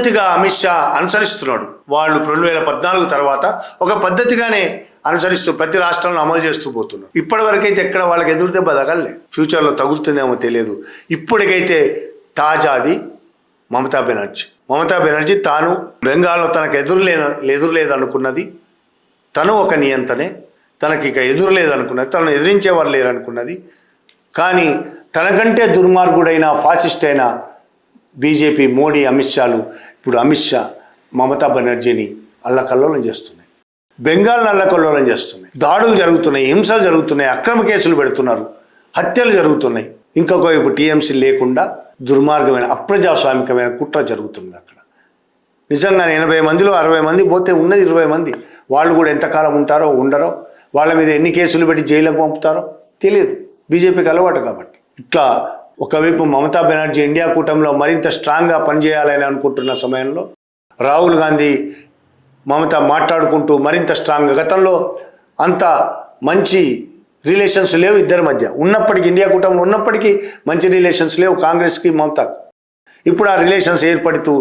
పద్ధతిగా అమిత్ షా అనుసరిస్తున్నాడు. వాళ్ళు 2014 తర్వాత ఒక పద్ధతిగానే అనుసరిస్తూ ప్రతి రాష్ట్రంలో అమలు చేస్తూ పోతున్నారు. ఇప్పటివరకైతే ఎక్కడ వాళ్ళకి ఎదురు దెబ్బ తగలలే. ఫ్యూచర్లో తగులుతుందేమో తెలియదు. ఇప్పటికైతే తాజాది మమతా బెనర్జీ తాను బెంగాల్లో తనకు ఎదురులేదు అనుకున్నది. తను ఒక నియంతనే, తనకి ఇక ఎదురు లేదనుకున్నది, తనను ఎదిరించేవారు లేరనుకున్నది. కానీ తనకంటే దుర్మార్గుడైన ఫాసిస్ట్ అయిన బీజేపీ, మోడీ, అమిత్ షాలు ఇప్పుడు అమిత్ షా మమతా బెనర్జీని అల్లకల్లోలం చేస్తున్నాయి. బెంగాల్ని అల్లకల్లోలం చేస్తున్నాయి. దాడులు జరుగుతున్నాయి, హింసలు జరుగుతున్నాయి, అక్రమ కేసులు పెడుతున్నారు, హత్యలు జరుగుతున్నాయి. ఇంకొక వైపు టీఎంసీ లేకుండా దుర్మార్గమైన అప్రజాస్వామికమైన కుట్ర జరుగుతుంది అక్కడ. నిజంగానే 80 మందిలో 60 మంది పోతే ఉన్నది 20 మంది. వాళ్ళు కూడా ఎంతకాలం ఉంటారో ఉండరో, వాళ్ళ మీద ఎన్ని కేసులు పెట్టి జైలుకు పంపుతారో తెలియదు. బీజేపీకి అలవాటు కాబట్టి. ఇట్లా ఒకవైపు మమతా బెనర్జీ ఇండియా కూటమిలో మరింత స్ట్రాంగ్గా పనిచేయాలని అనుకుంటున్న సమయంలో రాహుల్ గాంధీ మమత మాట్లాడుకుంటూ మరింత స్ట్రాంగ్గా, గతంలో అంత మంచి రిలేషన్స్ లేవు ఇద్దరి మధ్య, ఉన్నప్పటికీ ఇండియా కూటమిలో ఉన్నప్పటికీ మంచి రిలేషన్స్ లేవు కాంగ్రెస్కి మమతాకు. ఇప్పుడు ఆ రిలేషన్స్ ఏర్పడుతూ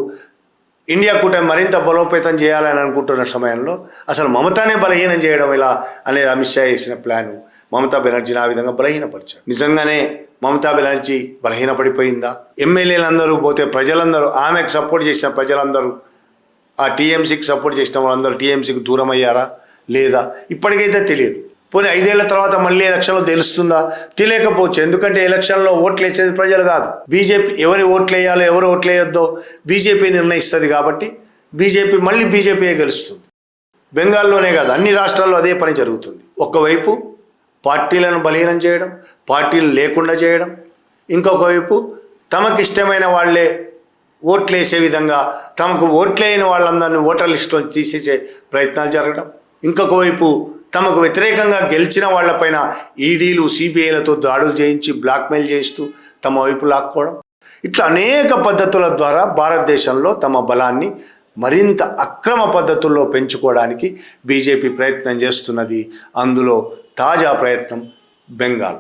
ఇండియా కూటమి మరింత బలోపేతం చేయాలని అనుకుంటున్న సమయంలో అసలు మమతానే బలహీనం చేయడం ఇలా అనేది అమిత్ షా చేసిన ప్లాను మమతా బెనర్జీని ఆ విధంగా బలహీనపరిచారు. నిజంగానే మమతా బెనర్జీ బలహీనపడిపోయిందా? ఎమ్మెల్యేలందరూ పోతే ప్రజలందరూ, ఆమెకు సపోర్ట్ చేసిన ప్రజలందరూ, ఆ టీఎంసీకి సపోర్ట్ చేసిన వాళ్ళందరూ టీఎంసీకి దూరం అయ్యారా లేదా ఇప్పటికైతే తెలియదు. పోనీ 5 ఏళ్ల తర్వాత మళ్ళీ ఎలక్షన్లో తెలుస్తుందా? తెలియకపోవచ్చు. ఎందుకంటే ఎలక్షన్లో ఓట్లు వేసేది ప్రజలు కాదు. బీజేపీ ఎవరి ఓట్లు వేయాలో ఎవరు ఓట్లు వేయొద్దో బీజేపీ నిర్ణయిస్తుంది. కాబట్టి మళ్ళీ బీజేపీయే గెలుస్తుంది. బెంగాల్లోనే కాదు, అన్ని రాష్ట్రాల్లో అదే పని జరుగుతుంది. ఒకవైపు పార్టీలను బలహీనం చేయడం, పార్టీలు లేకుండా చేయడం, ఇంకొక వైపు తమకు ఇష్టమైన వాళ్ళే ఓట్లు వేసే విధంగా తమకు ఓట్లేని వాళ్ళందరినీ ఓటర్ లిస్టులో తీసేసే ప్రయత్నాలు జరగడం, ఇంకొక వైపు తమకు వ్యతిరేకంగా గెలిచిన వాళ్లపైన ఈడీలు, సిబిఐలతో దాడులు చేయించి బ్లాక్మెయిల్ చేస్తూ తమ వైపు లాక్కోవడం, ఇట్లా అనేక పద్ధతుల ద్వారా భారతదేశంలో తమ బలాన్ని మరింత అక్రమ పద్ధతుల్లో పెంచుకోవడానికి బీజేపీ ప్రయత్నం చేస్తున్నది. అందులో తాజా ప్రయత్నం బెంగాల్.